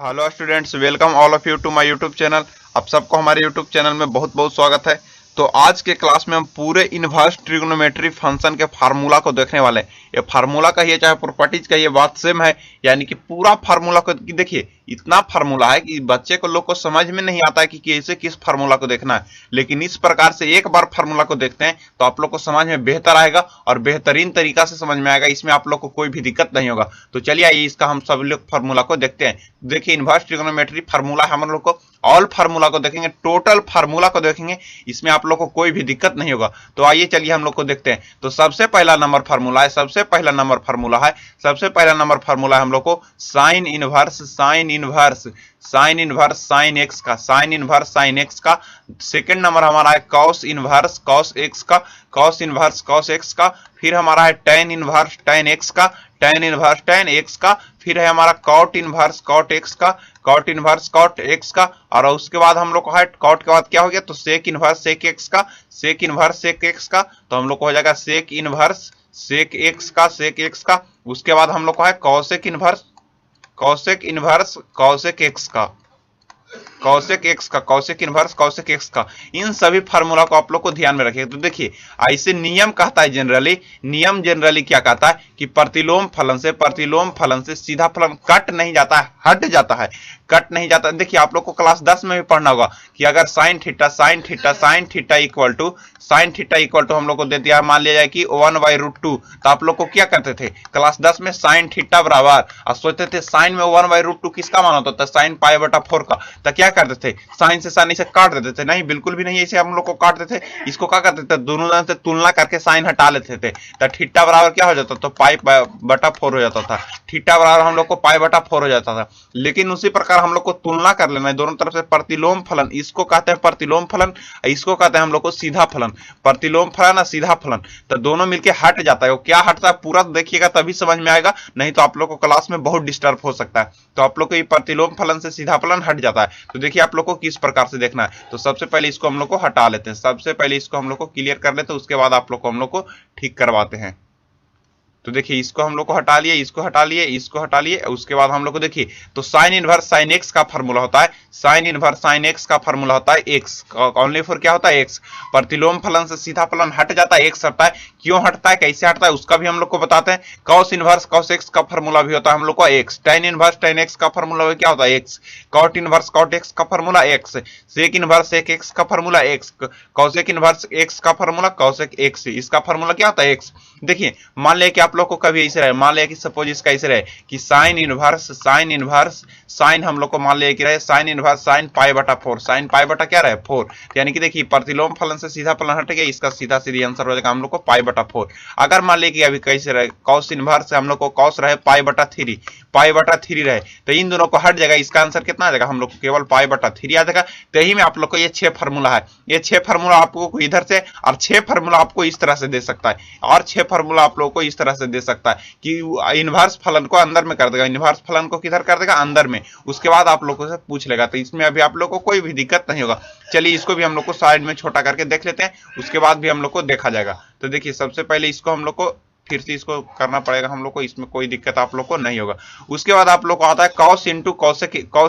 Hello students, welcome all of you to my YouTube channel. आप सबको हमारे YouTube channel में बहुत बहुत स्वागत है। तो आज के क्लास में हम पूरे इनवर्स ट्रिग्नोमेट्री फंक्शन के फार्मूला को देखने वाले हैं। ये फार्मूला कहिए चाहे प्रॉपर्टीज कहिए, बात सेम है। यानी कि पूरा फार्मूला को देखिए, इतना फार्मूला है कि बच्चे को लोग को समझ में नहीं आता है कि कैसे किस फार्मूला को देखना है। लेकिन इस प्रकार से एक बार फार्मूला को देखते हैं तो आप लोग को समझ में बेहतर आएगा और बेहतरीन तरीका से समझ में आएगा। इसमें आप लोग को कोई भी दिक्कत नहीं होगा। तो चलिए आइए इसका हम सब लोग फार्मूला को देखते हैं। देखिए, इनवर्स ट्रिग्नोमेट्री फार्मूला हम लोग को ऑल फार्मूला को देखेंगे, टोटल फार्मूला को देखेंगे। इसमें आप लोग को कोई भी दिक्कत नहीं होगा। तो आइए चलिए हम लोग को देखते हैं। तो सबसे पहला नंबर फार्मूला है, सबसे पहला नंबर फार्मूला है हम लोग को साइन इनवर्स साइन एक्स का, साइन एक्स का। सेकंड नंबर हमारा है कॉस इनवर्स कॉस एक्स का, कॉस इनवर्स कॉस एक्स का। फिर हमारा है टेन इनवर्स टेन एक्स का, टेन इनवर्स टेन एक्स का। फिर है हमारा कॉट इनवर्स कॉट एक्स का, कॉट इनवर्स कॉट एक्स का। और उसके बाद हम लोग को है कॉट के बाद क्या हो गया, तो सेक इनवर्स सेक एक्स का, सेक इनवर्स सेक एक्स का। तो हम लोग को हो जाएगा सेक इनवर्स सेक एक्स का, सेक एक्स का। उसके बाद हम लोग को है cosec inverse cosec inverse cosec x का, कॉसेक एक्स का, कॉसेक इनवर्स कॉसेक एक्स का। इन सभी फार्मूला को आप लोग को ध्यान में रखिएगा। तो देखिए, ऐसे नियम कहता है नियम जनरली क्या कहता है कि प्रतिलोम फलन से सीधा फलन कट नहीं जाता है, हट जाता है, कट नहीं जाता। देखिए, आप लोग को क्लास 10 में भी पढ़ना होगा कि अगर साइन थीटा इक्वल टू हम लोग को दे दिया, मान लिया जाए कि 1/√2, तो आप लोग को क्या करते थे क्लास 10 में, साइन थीटा बराबर, और सोचते थे साइन में 1/√2 किसका मान होता था, साइन π/4 का। तो क्या करते थे, साइन से साइन से काट देते थे। नहीं, बिल्कुल भी नहीं ऐसे हम लोग को काटते थे। इसको क्या करते थे, दोनों जन से तुलना करके साइन हटा लेते थे। तो थीटा बराबर क्या हो जाता, तो π/4 हो जाता था। थीटा बराबर हम लोग को π/4 हो जाता था। लेकिन उसी प्रकार हम लोग को तुलना कर लेना है दोनों तरफ से। प्रतिलोम फलन, इसको कहते हैं प्रतिलोम फलन, इसको कहते हैं हम लोग को सीधा फलन। प्रतिलोम फलन और सीधा फलन, तो दोनों मिलके हट जाता है। वो क्या हटता है पूरा देखिएगा तभी समझ में आएगा, नहीं तो आप लोग को क्लास में बहुत डिस्टर्ब हो सकता है। तो आप लोग को ये प्रतिलोम फलन से सीधा फलन हट जाता है। तो देखिए आप लोग को किस प्रकार से देखना है। तो सबसे पहले इसको हम लोग को हटा लेते हैं, सबसे पहले इसको हम लोग को क्लियर कर लेते हैं, उसके बाद आप लोग को हम लोग को ठीक करवाते हैं। तो देखिए, इसको हम लोग को हटा लिए, इसको हटा लिए, इसको हटा लिए। उसके बाद हम लोग को देखिए, तो साइन इनवर्स साइन एक्स का फार्मूला होता है, साइन इनवर्स साइन एक्स का फार्मूला होता है एक्स, ओनली फॉर क्या होता है एक्स। प्रतिलोम फलन से सीधा फलन हट जाता है, एक्स हटता है। क्यों हटता है, कैसे हटता है, उसका भी हम लोग को बताते हैं। कॉस इनवर्स कॉस एक्स का फार्मूला भी होता है हम लोग को x, tan inverse tan x का फार्मूला भी क्या होता है x, cot inverse cot x का formula x, sec inverse sec x का formula x, cosec inverse x का फार्मूला कॉसेक एक्स, इसका फार्मूला क्या होता है एक्स। देखिए, मान लिया कि आप लोग को कभी ऐसे रहे, मान लिया कि सपोज इसका ऐसे रहे कि साइन इनवर्स साइन हम लोग को मान लिया कि रहे साइन इनवर्स साइन π/4, साइन π/, क्या रहे 4। यानी कि देखिए, प्रतिलोम फलन से सीधा फलन हट गया, इसका सीधा सीधी आंसर हो जाएगा हम लोग को π/4। अगर मान लिया कि अभी कैसे रहे, कॉस इनवर्स से हम लोग को कॉस रहे π/3 रहे, तो इन दोनों को हट जाएगा, इसका आंसर कितना आ जाएगा हम लोग को केवल π/3 आ जाएगा। तो यही में आप लोग को ये 6 फार्मूला है, ये 6 फार्मूला आपको इधर से, और 6 फार्मूला आपको इस तरह से दे सकता है, और 6 फार्मूला आप लोगों को इस तरह से दे सकता है कि इनवर्स फलन को अंदर में कर देगा, इनवर्स फलन को किधर कर देगा, अंदर में। उसके बाद आप लोगों से पूछ लेगा। तो इसमें अभी आप लोगों को कोई भी दिक्कत नहीं होगा। चलिए, इसको भी हम लोग को साइड में छोटा करके देख लेते हैं, उसके बाद भी हम लोग को देखा जाएगा। तो देखिए, सबसे पहले इसको हम लोग को फिर से इसको करना पड़ेगा हम लोग को, इसमें कोई दिक्कत आप लोग को नहीं होगा। उसके बाद आप लोग को आता है cos into cos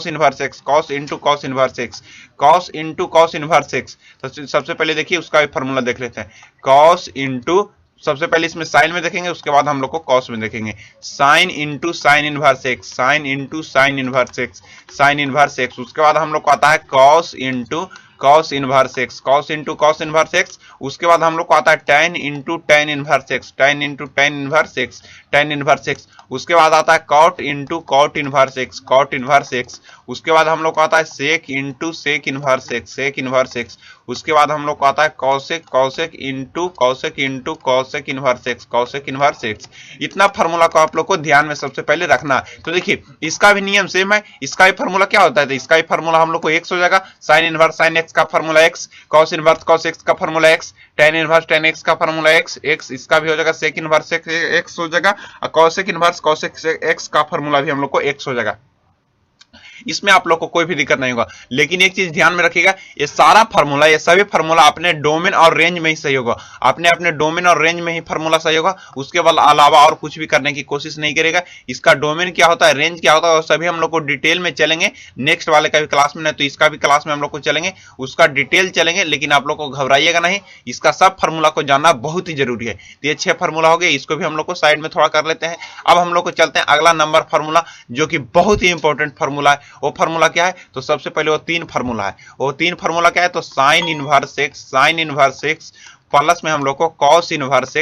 inverse x, cos into cos inverse x, cos into cos inverse x. तो सबसे पहले देखिए उसका भी फॉर्मूला देख लेते हैं। कॉस इंटू, सबसे पहले इसमें साइन में देखेंगे, उसके बाद हम लोग को कॉस में देखेंगे। Sine into sine inverse x, sine into sine inverse x, sine inverse x. उसके बाद हम लोग को आता है cos into cos inverse x, cos into cos inverse x. उसके बाद हम लोग को आता है tan into tan inverse x, tan into tan inverse x, tan inverse x. उसके बाद आता है cot into cot inverse x, cot inverse x. उसके बाद हम लोग को आता है sec into sec inverse x, sec inverse x. उसके बाद हम लोग को आता है cosec cosec into cosec inverse x, cosec inverse x. इतना फार्मूला को आप लोग को ध्यान में सबसे पहले रखना है। तो देखिए, इसका भी नियम सेम है, इसका भी फार्मूला क्या होता है, तो इसका भी फार्मूला हम लोग को एक्स हो जाएगा। साइन इनवर्स साइन एक्स का formula x, cos inverse cos x का formula x, tan inverse tan x का फार्मूला एक्स, इसका भी हो जाएगा सेक इनवर्स एक्स हो जाएगा, और कॉसेक इनवर्स कॉसेक एक्स का फार्मूला भी हम लोग को एक्स हो जाएगा। इसमें आप लोग को कोई भी दिक्कत नहीं होगा। लेकिन एक चीज ध्यान में रखिएगा, ये सारा फार्मूला, ये सभी फार्मूला अपने डोमेन और रेंज में ही सही होगा, अपने डोमेन और रेंज में ही फार्मूला सही होगा। उसके बाद अलावा और कुछ भी करने की कोशिश नहीं करेगा। इसका डोमेन क्या होता है, रेंज क्या होता है, और सभी हम लोग को डिटेल में चलेंगे नेक्स्ट वाले का भी क्लास में, नहीं तो इसका भी क्लास में हम लोग को चलेंगे, उसका डिटेल चलेंगे। लेकिन आप लोग को घबराइएगा नहीं, इसका सब फार्मूला को जानना बहुत ही जरूरी है। तो ये 6 फार्मूला हो गए, इसको भी हम लोग को साइड में थोड़ा कर लेते हैं। अब हम लोग को चलते हैं अगला नंबर फार्मूला, जो कि बहुत ही इंपॉर्टेंट फार्मूला है। वो फार्मूला क्या है, तो सबसे पहले वो 3 फार्मूला है। वो 3 फार्मूला क्या है, तो साइन इनवर्स एक्स प्लस में हम लोग को कॉस इनवर्स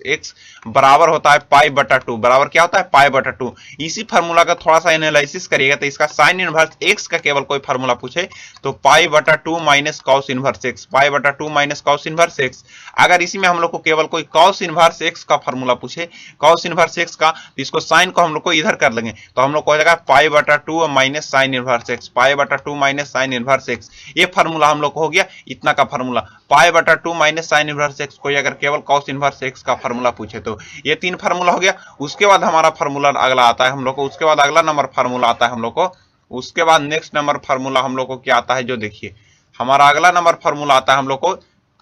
एक्स बराबर होता है पाई बटा 2, बराबर क्या होता है, पाई बटा 2। इसी फार्मूला का थोड़ा सा एनालिसिस करिएगा, तो इसका साइन इनवर्स एक्स का केवल कोई फार्मूला पूछे तो पाई बटा 2 minus cos inverse x, pi बटा 2 माइनस कॉस इनवर्स एक्स। अगर इसी में हम लोग को केवल कोई कॉस इनवर्स एक्स का फार्मूला पूछे, कॉस इनवर्स एक्स का, तो इसको साइन को हम लोग को इधर कर लेंगे, तो हम लोग को हो जाएगा पाई बटा 2 minus sign inverse x, pi बटा 2 माइनस साइन इनवर्स एक्स। ये फार्मूला हम लोग को हो गया, इतना का फार्मूला पाई बटा 2 माइनस साइन इनवर्स एक्स, कोई अगर केवल कॉस इनवर्स एक्स का फार्मूला पूछे तो ये 3 फार्मूला हो गया। उसके बाद हमारा फार्मूला अगला आता है हम लोग को, उसके बाद अगला नंबर फार्मूला आता है हम लोग को, उसके बाद नेक्स्ट नंबर फार्मूला हम लोग को क्या आता है, जो देखिए हमारा अगला नंबर फार्मूला आता है हम लोग को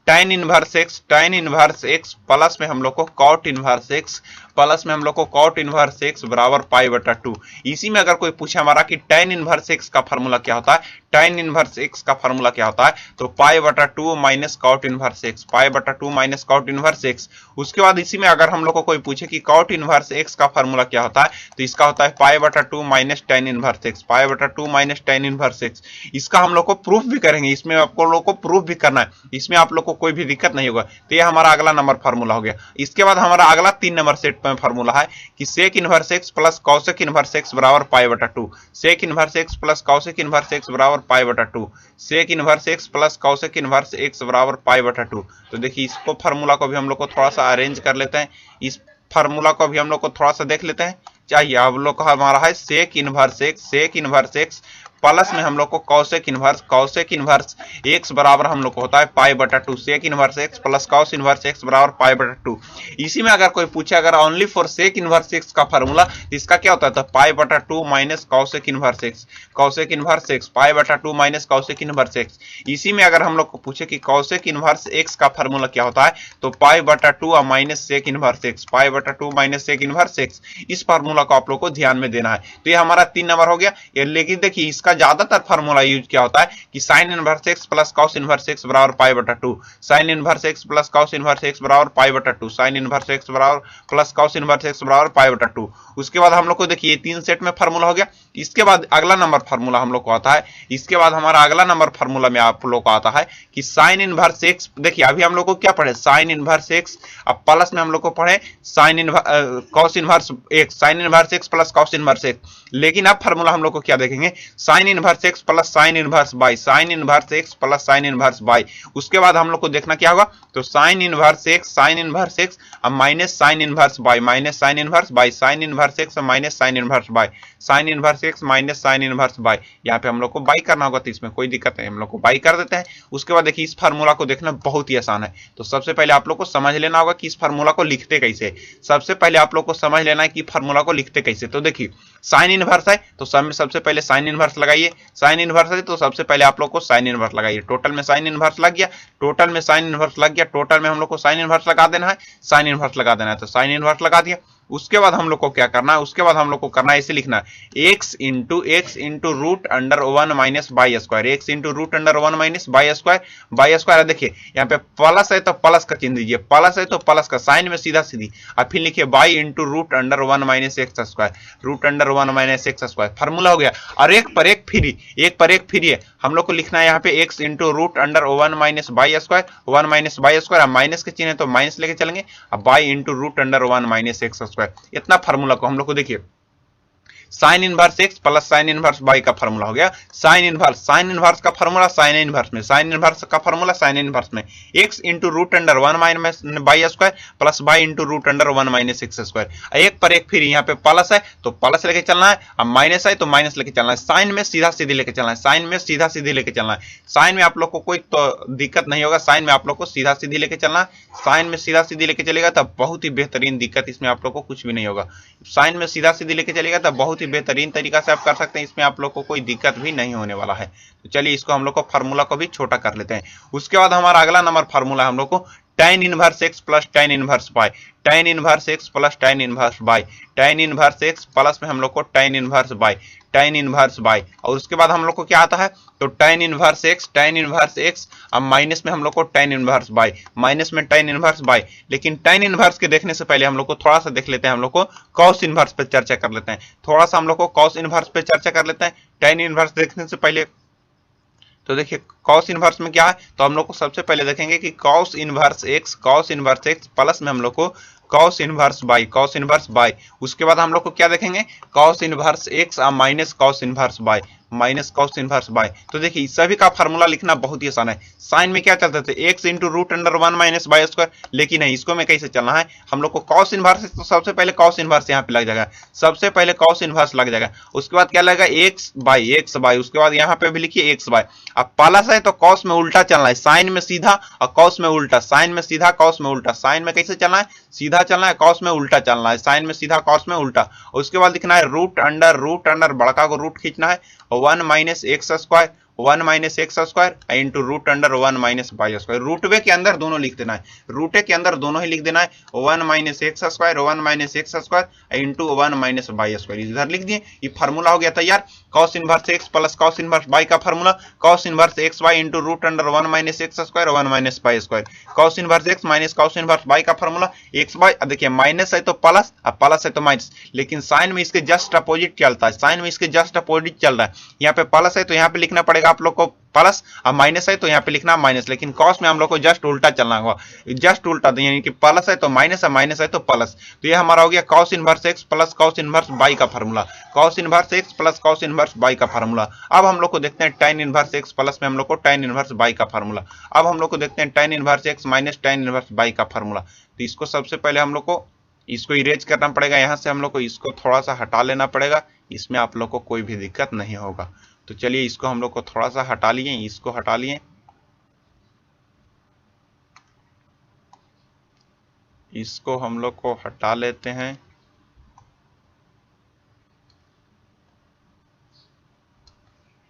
tan इनवर्स एक्स प्लस में हम लोग को कॉट इनवर्स एक्स, प्लस में हम लोग को कॉट इनवर्स एक्स बराबर पाई बटा 2। इसी में अगर कोई पूछे हमारा कि tan इनवर्स एक्स का फार्मूला क्या होता है, tan इनवर्स एक्स का फार्मूला क्या होता है, तो पाई बटा 2 minus cot inverse x, pi बटा 2 माइनस कॉट इनवर्स एक्स। उसके बाद इसी में अगर हम लोग को कोई पूछे कि कॉट इनवर्स एक्स का फार्मूला क्या होता है, तो इसका होता है पाई बटा 2 minus tan inverse x, pi बटा 2 माइनस tan इनवर्स एक्स। इसका हम लोग को प्रूफ भी करेंगे, इसमें आपको लोग को प्रूफ भी करना है, इसमें आप लोग को कोई भी दिक्कत नहीं होगा। तो ये हमारा अगला नंबर फार्मूला हो गया। इसके बाद हमारा अगला 3 नंबर सेट में फार्मूला है कि sec inverse x plus cosec inverse x बराबर पाई बटा 2, sec inverse x plus cosec inverse x बराबर पाई बटा 2, sec inverse x plus cosec inverse x बराबर पाई बटा 2। तो देखिए इसको फार्मूला को भी हम लोग को थोड़ा सा अरेंज कर लेते हैं, इस फार्मूला को भी हम लोग को थोड़ा सा देख लेते हैं। चाहिए अब लोग का हमारा है सेक इनवर्स एक्स प्लस में हम लोग को कॉसेक इनवर्स एक्स बराबर हम लोग को होता है पाई बटा 2, sec inverse x plus cos inverse x बराबर पाई बटा 2। इसी में अगर कोई पूछे अगर only for sec inverse x का फार्मूला, इसका क्या होता है, तो पाई बटा 2 minus cosec inverse x, pi बटा 2 माइनस कॉसेक इनवर्स एक्स। इसी में अगर हम लोग को पूछे कि कॉसेक इनवर्स एक्स का फार्मूला क्या होता है, तो पाई बटा 2 minus sec inverse x, pi बटा 2 माइनस सेक इनवर्स एक्स। इस फार्मूला को आप लोग को ध्यान में देना है। तो ये हमारा 3 नंबर हो गया। लेकिन देखिए इसका ज्यादातर फार्मूला यूज क्या होता है कि sign inverse x plus cos inverse x बराबर पाई बटा 2, sign inverse x plus cos inverse x बराबर पाई बटा 2, साइन इनवर्स एक्स बराबर प्लस कॉस इनवर्स एक्स बराबर पाई बटा 2। उसके बाद हम लोग को देखिए 3 सेट में फार्मूला हो गया। इसके बाद अगला नंबर फार्मूला हम लोग को आता है, इसके बाद हमारा अगला नंबर फार्मूला में आप लोग को आता है कि साइन इनवर्स एक्स, देखिए अभी हम लोग को क्या पढ़े, साइन इनवर्स एक्स, अब प्लस में हम लोग को पढ़े sine cos inverse x, sine inverse x plus cos inverse x. लेकिन अब फार्मूला हम लोग को क्या देखेंगे, sign inverse x plus sine inverse by, sign inverse x plus sine inverse by. उसके बाद हम लोग को देखना क्या होगा, तो साइन इनवर्स एक्स अब minus sign inverse by, minus sign inverse by, sign inverse x minus sign inverse by, sign inverse x minus sign inverse by. यहाँ पे हम लोग को बाई करना होगा, तो इसमें कोई दिक्कत नहीं, हम लोग को बाई कर देते हैं। उसके बाद देखिए इस फार्मूला को देखना बहुत ही आसान है। तो सबसे पहले आप लोग को समझ लेना होगा कि इस फार्मूला को लिखते कैसे। सबसे पहले आप लोग को समझ लेना है कि फार्मूला को लिखते कैसे। तो देखिए साइन इनवर्स है तो सबसे पहले साइन इनवर्स लगाइए, साइन इनवर्स है तो सबसे पहले आप लोग को साइन इनवर्स लगाइए। टोटल में साइन इनवर्स लग गया, टोटल में साइन इनवर्स लग गया, टोटल में हम लोग को साइन इनवर्स लगा देना है, साइन इनवर्स लगा देना है, तो साइन इनवर्स लगा दिया। उसके बाद हम लोग को क्या करना है, उसके बाद हम लोग को करना है ऐसे लिखना है x into root under 1 minus y square, x into root under 1 minus y square. देखिए यहाँ पे प्लस है तो प्लस का चिन्ह दीजिए, प्लस है तो प्लस का साइन में सीधा सीधी, अब फिर लिखिए y into root under 1 minus x square, root under 1 minus x square. Formula हो गया। और एक पर एक फ्री है, हम लोग को लिखना है यहाँ पे x into root under 1 minus y square, 1 minus y square, अब माइनस के चिन्ह है तो माइनस लेके चलेंगे, अब y into root under 1 minus x square. इतना फार्मूला को हम लोग को देखिए sine inverse x plus sine inverse y का फार्मूला हो गया। साइन इनवर्स का फार्मूला साइन इनवर्स में, साइन इनवर्स का फार्मूला साइन इनवर्स में x into root under 1 minus y square plus y into root under 1 minus x square. एक पर एक फिर यहाँ पे प्लस है तो प्लस लेके चलना है, अब माइनस है तो माइनस लेके चलना है, साइन में सीधा सीधी लेके चलना है, साइन में सीधा सीधी लेके चलना है। साइन में आप लोग को कोई तो दिक्कत नहीं होगा, साइन में आप लोग को सीधा सीधी लेके चलना है, साइन में सीधा सीधी लेके चलेगा तब बहुत ही बेहतरीन, दिक्कत इसमें आप लोग को कुछ भी नहीं होगा। साइन में सीधा सीधी लेके चलेगा तब बहुत बहुत ही बेहतरीन तरीका से आप कर सकते हैं, इसमें आप लोग को कोई दिक्कत भी नहीं होने वाला है। तो चलिए इसको हम लोग को फार्मूला को भी छोटा कर लेते हैं। उसके बाद हमारा अगला नंबर फार्मूला है हम लोग को tan inverse x plus tan inverse y, tan inverse x plus tan inverse y, tan inverse x plus में हम लोग को tan inverse y, tan inverse y, और उसके बाद हम लोग को क्या आता है तो tan इनवर्स x अब माइनस में हम लोग को tan इनवर्स y, माइनस में tan इनवर्स y। लेकिन tan इनवर्स के देखने से पहले हम लोग को थोड़ा सा देख लेते हैं, हम लोग को cos इनवर्स पे चर्चा कर लेते हैं। थोड़ा सा हम लोग को cos इनवर्स पे चर्चा कर लेते हैं tan इनवर्स देखने से पहले। तो देखिए cos इनवर्स में क्या है, तो हम लोग को सबसे पहले देखेंगे कि cos इनवर्स x प्लस में हम लोग को cos इनवर्स y, उसके बाद हम लोग को क्या देखेंगे cos inverse x minus cos inverse y, minus cos inverse y। तो देखिए सभी का फार्मूला लिखना बहुत ही आसान है। साइन में क्या चलते थे x into root under 1 minus y square, लेकिन नहीं, इसको में कैसे चलना है हम लोग को cos इनवर्स, तो सबसे पहले cos इनवर्स यहाँ पे लग जाएगा, सबसे पहले cos इनवर्स लग जाएगा। उसके बाद क्या लगेगा x बाई, उसके बाद यहाँ पे भी लिखिए x बाई। अब प्लस है तो cos में उल्टा चलना है, साइन में सीधा और cos में उल्टा, साइन में सीधा cos में उल्टा, साइन में कैसे चलना है सीधा चलना है, cos में उल्टा चलना है, साइन में सीधा cos में उल्टा। उसके बाद लिखना है रूट अंडर बड़का को रूट खींचना है 1 minus x square into root under 1 minus y square. रूटवे के अंदर दोनों लिख देना है, रूटे के अंदर दोनों ही लिख देना है 1 minus x square into 1 minus y square, इधर लिख दिए। ये फार्मूला हो गया तैयार, cos inverse x plus cos inverse y का formula, cos inverse x y into root under 1 minus x square 1 minus y square, cos inverse x minus cos inverse y का formula x y। देखिए minus है तो plus, अब plus है तो minus, लेकिन sign में इसके जस्ट अपोजिट चलता है, साइन में इसके जस्ट अपोजिट चल रहा है। यहाँ पे प्लस है तो यहाँ पे लिखना पड़ेगा आप लोग को प्लस, अब माइनस है तो यहाँ पे लिखना माइनस, लेकिन cos में हम लोग को जस्ट उल्टा चलना होगा, जस्ट उल्टा, यानी कि प्लस है तो माइनस है, माइनस है तो प्लस। तो ये हमारा हो गया cos inverse x plus cos inverse y का formula, cos inverse x plus cos inverse y का फार्मूला। अब हम लोग को देखते हैं tan इनवर्स x प्लस में हम लोग को tan इनवर्स y का फार्मूला। अब हम लोग को देखते हैं tan inverse x minus tan inverse y का फार्मूला। तो इसको सबसे पहले हम लोग को इसको इरेज करना पड़ेगा, यहाँ से हम लोग को इसको थोड़ा सा हटा लेना पड़ेगा, इसमें आप लोग को कोई भी दिक्कत नहीं होगा। तो चलिए इसको हम लोग को थोड़ा सा हटा लिए, इसको हटा लिए, इसको हम लोग को हटा लेते हैं।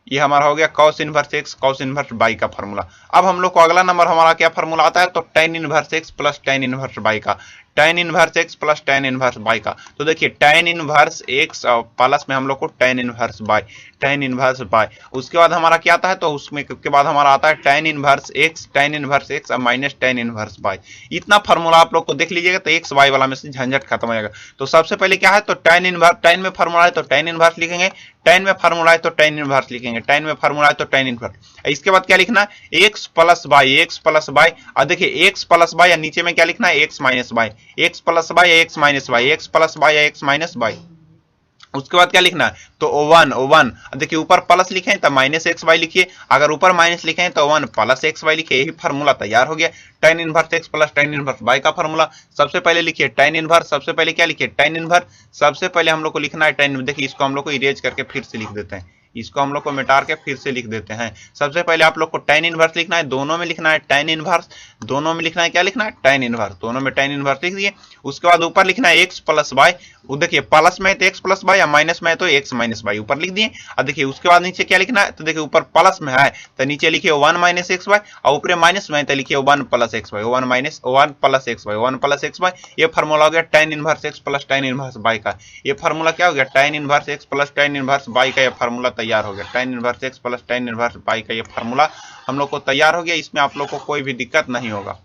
ये हमारा हो गया cos inverse x cos inverse y का फार्मूला। अब हम लोग को अगला नंबर हमारा क्या फार्मूला आता है तो tan inverse x plus tan inverse y का, tan inverse x plus tan inverse y का। तो देखिए tan इनवर्स x प्लस में हम लोग को tan inverse y, tan inverse y। उसके बाद हमारा क्या आता है तो उसमें के बाद हमारा आता है tan inverse x minus tan inverse y। इतना फार्मूला आप लोग को देख लीजिएगा तो x y वाला में से झंझट खत्म हो जाएगा। तो सबसे पहले क्या है तो tan इनवर्स, tan में फार्मूला है तो tan इनवर्स लिखेंगे, tan में फार्मूला है तो tan इनवर्स लिखेंगे, tan में फार्मूला है तो tan इनवर्स। इसके बाद क्या लिखना है x प्लस y, और देखिए x प्लस y या नीचे में क्या लिखना है x minus y, x plus y या x minus y, x plus y या x माइनस y। उसके बाद क्या लिखना है तो O1, देखिए ऊपर प्लस लिखे हैं तो माइनस एक्स वाई लिखिए, अगर ऊपर माइनस लिखे हैं तो 1 प्लस एक्स वाई लिखिए, यही फार्मूला तैयार हो गया tan inverse x plus tan inverse y का फार्मूला। सबसे पहले लिखिए tan इनवर्स, सबसे पहले क्या लिखिए tan इनवर्स, सबसे पहले हम लोग को लिखना है tan। देखिए इसको हम लोग को इरेज करके फिर से लिख देते हैं, इसको हम लोग को मिटा के फिर से लिख देते हैं। सबसे पहले आप लोग को tan इनवर्स लिखना है, दोनों में लिखना है tan इनवर्स, दोनों में लिखना है क्या लिखना है tan इनवर्स, दोनों में tan इनवर्स लिख दिए। उसके बाद ऊपर लिखना है x प्लस y, वो देखिए प्लस में है तो x प्लस y या माइनस में है तो x माइनस y, ऊपर लिख दिए। और देखिए उसके बाद नीचे क्या लिखना है तो देखिए ऊपर प्लस में है तो नीचे लिखिए 1 माइनस एक्स वाई, और ऊपर माइनस में है तो लिखिए 1 plus x y, 1 plus x y. ये फार्मूला हो गया tan inverse x plus tan inverse y का। ये फार्मूला क्या हो गया tan inverse x plus tan inverse y का, ये फार्मूला तैयार हो गया tan inverse x plus tan inverse y का। ये फार्मूला हम लोग को तैयार हो गया, इसमें आप लोग को कोई भी दिक्कत नहीं होगा।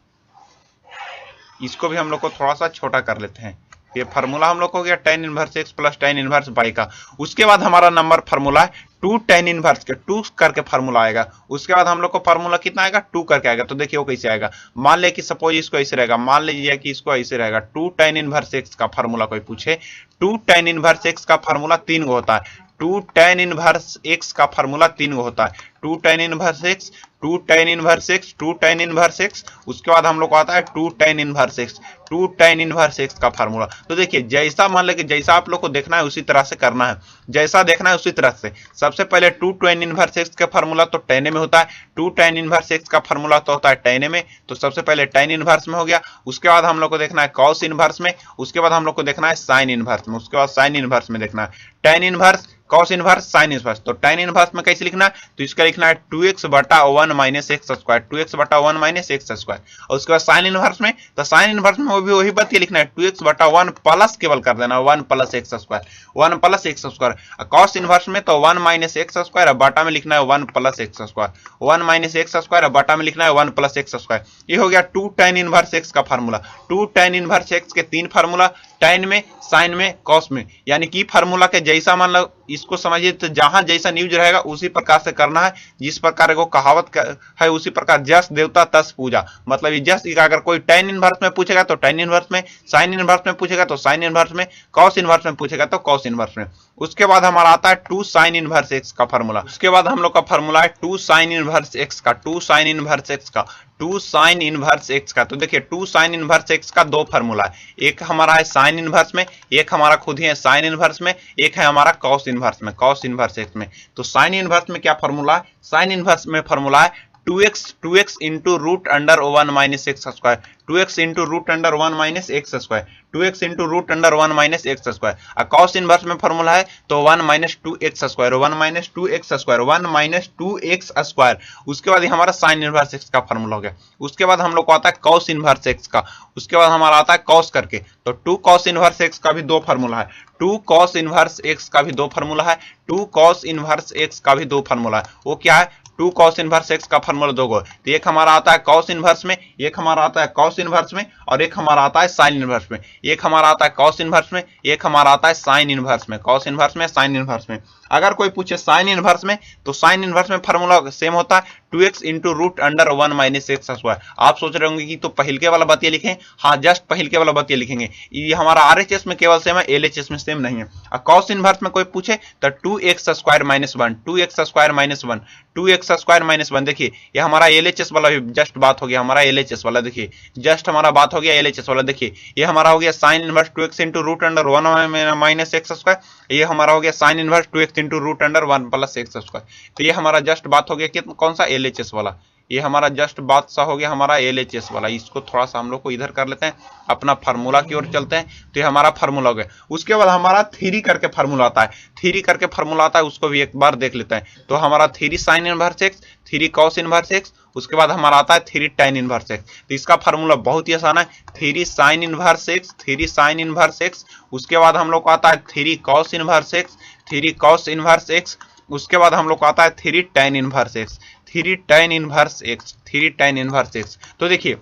इसको भी हम लोग को थोड़ा सा छोटा कर लेते हैं। ये फार्मूला हम लोग को हो गया tan inverse x plus tan inverse y का। उसके बाद हमारा नंबर फार्मूला है 2 tan इनवर्स के, 2 करके फार्मूला आएगा। उसके बाद हम लोग को फार्मूला कितना आएगा 2 करके आएगा। तो देखिए वो कैसे आएगा, मान ले कि सपोज इसको ऐसे रहेगा, मान लीजिए कि इसको ऐसे रहेगा 2 tan इनवर्स x का फार्मूला कोई पूछे, 2 tan इनवर्स x का फार्मूला 3 गो होता है, 2 tan इनवर्स x का फार्मूला 3 गो होता है, 2 tan inverse x 2 tan inverse x, 2 tan inverse x, उसके बाद हम लोग को आता है 2 tan inverse x, 2 tan inverse x का फार्मूला। तो देखिए जैसा मान लें कि जैसा आप लोग को देखना है उसी तरह से करना है, जैसा देखना है उसी तरह से। सबसे पहले 2 tan इनवर्स x का फार्मूला तो tan में होता है, 2 tan इनवर्स x का फार्मूला तो होता है tan में, तो सबसे पहले tan इनवर्स में हो गया। उसके बाद हम लोग को देखना है cos इनवर्स में, उसके बाद हम लोग को देखना है sin इनवर्स में, उसके बाद sin इनवर्स में देखना है tan inverse, cos inverse, sin inverse. तो tan इनवर्स में कैसे लिखना है, तो इसका लिखना है 2x बटा 1 माइनस एक्स स्क्वायर, 2x बटा 1 माइनस एक्स स्क्वायर। और उसके बाद sin इनवर्स में, तो sin इनवर्स में वो भी वही बात लिखना है 2x बटा 1 प्लस केवल कर देना 1 plus x square, 1 plus x square. cos inverse में तो 1 माइनस एक्स स्क्वायर, और बाटा में लिखना है 1 plus x square, 1 minus x square, और बाटा में लिखना है 1 प्लस एक्स स्क्वायर। ये हो गया 2 tan इनवर्स x का फार्मूला। 2 tan इनवर्स x के 3 फार्मूला, tan में, sin में, cos में, यानी कि फार्मूला के जैसा मान लो इसको समझिए, तो जहां जैसा न्यूज रहेगा उसी प्रकार से करना है। जिस प्रकार को कहावत है उसी प्रकार जस देवता तस पूजा, मतलब जस अगर कोई tan इनवर्स में पूछेगा तो tan इनवर्स में, sin इनवर्स में पूछेगा तो sin इनवर्स में, cos इनवर्स में पूछेगा तो cos इनवर्स में। उसके बाद हमारा आता है 2 sin इनवर्स x का फार्मूला। उसके बाद हम लोग का फार्मूला है 2 sin इनवर्स x का, 2 sin इनवर्स x का, 2 sin इनवर्स x का। तो देखिए 2 sin इनवर्स x का दो फार्मूला है, एक हमारा है sin इनवर्स में, एक हमारा खुद ही है sin इनवर्स में, एक है हमारा cos इनवर्स में, cos इनवर्स x में। तो sin इनवर्स में क्या फार्मूला है, sin इनवर्स में फार्मूला है 2x into root under 1 minus x square, 2x into root under 1 minus x square, 2x into root under 1 minus x square. और cos inverse में formula है तो 1 minus 2x square, 1 minus 2x square, 1 minus 2x square. उसके बाद हमारा sin inverse x का formula हो गया। उसके बाद हम लोग को आता है cos इनवर्स x का, उसके बाद हमारा आता है cos करके, तो 2 cos इनवर्स x का भी दो फार्मूला है, 2 cos इनवर्स x का भी दो फार्मूला है, 2 cos इनवर्स x का भी दो फार्मूला है। वो क्या है, 2 cos इनवर्स x का फार्मूला दो गो, तो एक हमारा आता है cos इनवर्स में, एक हमारा आता है cos इनवर्स में, और एक हमारा आता है sin इनवर्स में। एक हमारा आता है cos इनवर्स में, एक हमारा आता है sin इनवर्स में, cos इनवर्स में, sin इनवर्स में। अगर कोई पूछे sin इनवर्स में, तो sin इनवर्स में फार्मूला सेम होता है 2x into root under 1 minus x square. आप सोच रहे होंगे कि तो पहले वाला बात ये लिखें, हाँ जस्ट पहले वाला बात ये लिखेंगे। ये हमारा RHS में केवल सेम है, LHS में सेम नहीं है। और cos इनवर्स में कोई पूछे तो 2x square minus 1, 2x square minus 1, 2x square minus 1। देखिए ये हमारा LHS वाला भी जस्ट बात हो गया, हमारा LHS वाला देखिए जस्ट हमारा बात हो गया LHS वाला। देखिए ये हमारा हो गया sin inverse 2x into root under 1 minus x square, ये हमारा हो गया sin inverse 2x into root under 1 plus x square. तो ये हमारा जस्ट बात हो गया कि कौन सा LHS वाला, ये हमारा जस्ट बात सा हो गया हमारा LHS वाला। इसको थोड़ा सा हम लोग को इधर कर लेते हैं, अपना फार्मूला की ओर चलते हैं। तो ये हमारा फार्मूला हो गया। उसके बाद हमारा 3 करके फार्मूला आता है, 3 करके फार्मूला आता है, उसको भी एक बार देख लेते हैं। तो हमारा 3 sin inverse x, 3 cos inverse x, उसके बाद हमारा आता है 3 tan इनवर्स x। तो इसका फार्मूला बहुत ही आसान है, 3 sin inverse x, 3 sin inverse x, उसके बाद हम लोग को आता है 3 cos inverse x, 3 cos inverse x, उसके बाद हम लोग को आता है 3 tan inverse x, 3 tan inverse x, 3 tan inverse x। तो देखिए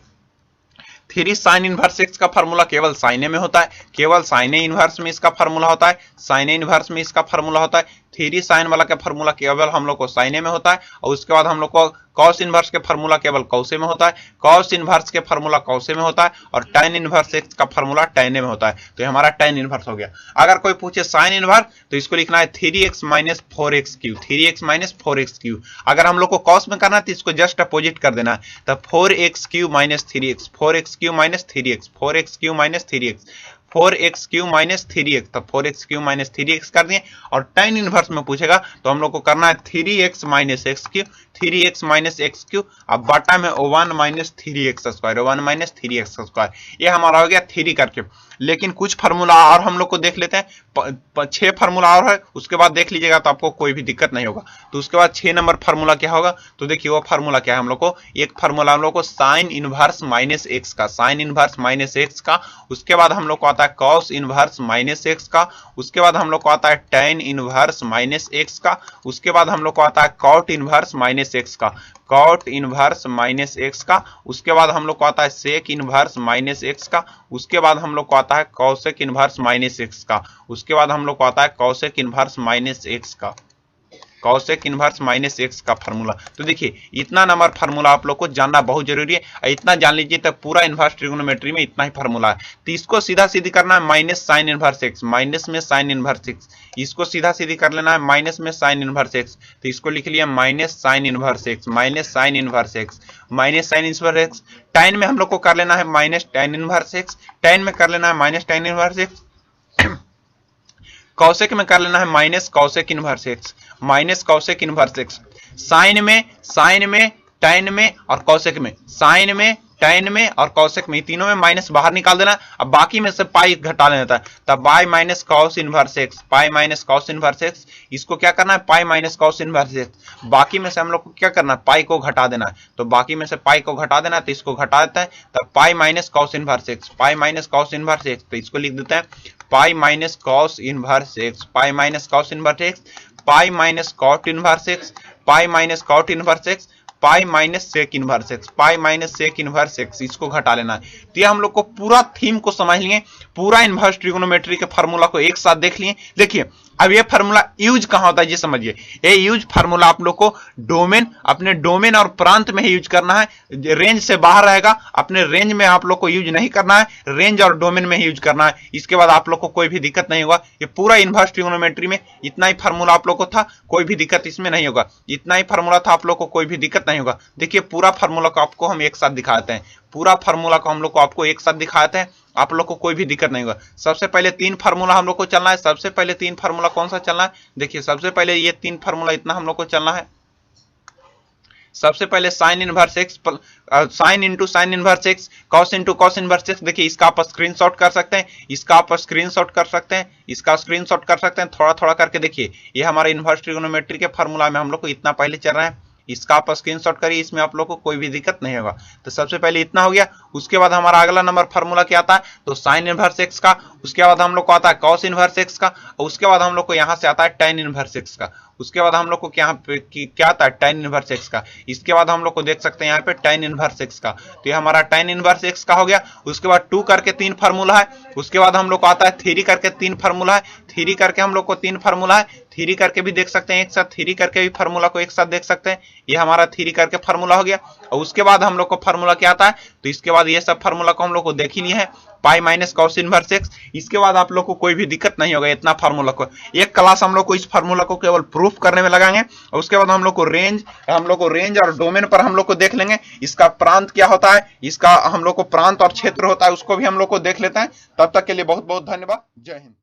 3 sin इनवर्स x का फार्मूला केवल साइने में होता है, केवल साइने इनवर्स में इसका फार्मूला होता है, साइने इनवर्स में इसका फार्मूला होता है। 3 sin वाला का फार्मूला केवल हम लोग को साइने में होता है, और उसके बाद हम लोग को cos इनवर्स के फार्मूला केवल कौसे में होता है, cos इनवर्स के फार्मूला कौसे में होता है, और tan इनवर्स x का फार्मूला tan में होता है। तो ये हमारा tan इनवर्स हो गया। अगर कोई पूछे sin इनवर्स, तो इसको लिखना है 3x minus 4x Q, 3x minus 4x Q. अगर हम लोग को cos में करना है तो इसको जस्ट अपोजिट कर देना है, तो 4x Q minus 3x, 4x Q minus 3x, 4x Q minus 3x, 4x Q minus 3x, तो 4x क्यू माइनस 3x कर दिए। और tan इनवर्स में पूछेगा तो हम लोग को करना है 3x minus x Q, 3x minus x Q, अब बाटा में 1 minus 3x square, 1 minus 3x square. ये हमारा हो गया 3 करके। लेकिन कुछ फार्मूला और हम लोग को देख लेते हैं, 6 फार्मूला और है, उसके बाद देख लीजिएगा तो आपको कोई भी दिक्कत नहीं होगा। तो उसके बाद 6 नंबर फार्मूला क्या होगा, तो देखिए वो फार्मूला क्या है हम लोग को, एक फार्मूला हम लोग को साइन इनवर्स माइनस एक्स का, साइन इनवर्स माइनस एक्स का, उसके बाद हम लोग को आता है कॉस इनवर्स माइनस एक्स का, उसके बाद हम लोग को आता है टेन इनवर्स माइनस एक्स का, उसके बाद हम लोग को आता है कॉट इनवर्स माइनस एक्स का, कॉट इनवर्स माइनस एक्स का, उसके बाद हम लोग को आता है सेक इनवर्स माइनस एक्स का, उसके बाद हम लोग को आता है कॉसेक इनवर्स माइनस एक्स का, उसके बाद हम लोग को आता है कॉसेक इनवर्स माइनस एक्स का। कॉसेक इनवर्स माइनस एक्स का फार्मूला। तो देखिए इतना नंबर फार्मूला आप लोग को जानना बहुत जरूरी है, इतना जान लीजिए तो पूरा इनवर्स ट्रिग्नोमेट्री में इतना ही फार्मूला है। तो इसको सीधा सीधी करना है minus sign inverse x, minus में साइन इनवर्स एक्स, इसको सीधा सीधी कर लेना है माइनस में साइन इनवर्स एक्स। तो इसको लिख लिया minus sign inverse x, minus sign inverse x, minus sign inverse x. टाइन में हम लोग को कर लेना है माइनस टेन इनवर्स एक्स, टाइन में कर लेना है minus tan inverse x. Cosec में कर लेना है minus cosec inverse x, minus cosec inverse x. Sine में टैन में और कॉसेक में, साइन में टैन में और कॉसेक में, तीनों में माइनस बाहर निकाल देना। अब बाकी में से पाई घटा लेना था, तब pi minus cos inverse x, pi minus cos inverse x. इसको क्या करना है पाई माइनस कॉस इनवर्स एक्स। बाकी में से हम लोग को क्या करना है पाई को घटा देना है, तो बाकी में से पाई को घटा देना, तो इसको घटा देता है, तब pi minus cos inverse x, pi minus cos inverse x. तो इसको लिख देते हैं pi minus cos inverse x, pi minus cos inverse x, pi minus cot inverse x, pi minus cot inverse x, pi minus sec inverse x, pi minus sec inverse x. इसको घटा लेना है। तो ये हम लोग को पूरा थीम को समझ लिए, पूरा इनवर्स ट्रिग्नोमेट्री के फार्मूला को एक साथ देख लिए। देखिए अब ये फार्मूला यूज कहां होता है ये समझिए। ये यूज फार्मूला आप लोग को डोमेन, अपने डोमेन और प्रांत में ही यूज करना है। रेंज से बाहर रहेगा, अपने रेंज में आप लोग को यूज नहीं करना है, रेंज और डोमेन में ही यूज करना है। इसके बाद आप लोग को कोई भी दिक्कत नहीं होगा। ये पूरा इनवर्स ट्रिग्नोमेट्री में इतना ही फार्मूला आप लोग को था, कोई भी दिक्कत इसमें नहीं होगा। इतना ही फार्मूला था, आप लोग को कोई भी दिक्कत नहीं होगा। देखिए पूरा फार्मूला को आपको हम एक साथ दिखाते हैं, पूरा फार्मूला को हम लोग को आपको एक साथ दिखाते हैं, आप लोग को कोई भी दिक्कत नहीं होगा। सबसे पहले तीन फार्मूला हम लोग को चलना है। सबसे पहले तीन फार्मूला कौन सा चलना है, देखिए सबसे पहले ये तीन फार्मूला इतना हम लोग को चलना है। सबसे पहले sign inverse x, sine into sine inverse x, cos into cos inverse x. देखिए इसका आप स्क्रीनशॉट कर सकते हैं, इसका आप स्क्रीनशॉट कर सकते हैं, इसका स्क्रीनशॉट कर सकते हैं, थोड़ा थोड़ा करके देखिए। ये हमारे इनवर्स ट्रिग्नोमेट्री के फार्मूला में हम लोग को इतना पहले चल रहा है, इसका आप स्क्रीनशॉट करिए, इसमें आप लोग को कोई भी दिक्कत नहीं होगा। तो सबसे पहले इतना हो गया। उसके बाद हमारा अगला नंबर फार्मूला क्या आता है, तो साइन इनवर्स एक्स का, उसके बाद हम लोग को आता है कॉस इनवर्स एक्स का, और उसके बाद हम लोग को यहाँ से आता है tan इनवर्स एक्स का। उसके बाद हम लोग को क्या आता है tan इनवर्स एक्स का। इसके बाद हम लोग को देख सकते हैं यहाँ पे tan इनवर्स एक्स का। तो ये हमारा tan इनवर्स एक्स का हो गया। उसके बाद 2 करके 3 फार्मूला है। उसके बाद हम लोग को आता है 3 करके 3 फार्मूला है, 3 करके हम लोग को 3 फार्मूला है, 3 करके भी देख सकते हैं एक साथ, 3 करके भी फार्मूला को एक साथ देख सकते हैं। ये हमारा 3 करके फार्मूला हो गया। और उसके बाद हम लोग को फार्मूला क्या आता है, तो इसके बाद ये सब फार्मूला को हम लोग को देख ही लिए है, पाई माइनस कॉस इनवर्स एक्स। इसके बाद आप लोग को कोई भी दिक्कत नहीं होगा। इतना फार्मूला को एक क्लास हम लोग को इस फार्मूला को केवल प्रूफ करने में लगाएंगे, और उसके बाद हम लोग को रेंज और डोमेन पर हम लोग को देख लेंगे। इसका प्रांत क्या होता है, इसका हम लोग को प्रांत और क्षेत्र होता है, उसको भी हम लोग को देख लेते हैं। तब तक के लिए बहुत बहुत धन्यवाद। जय हिंद।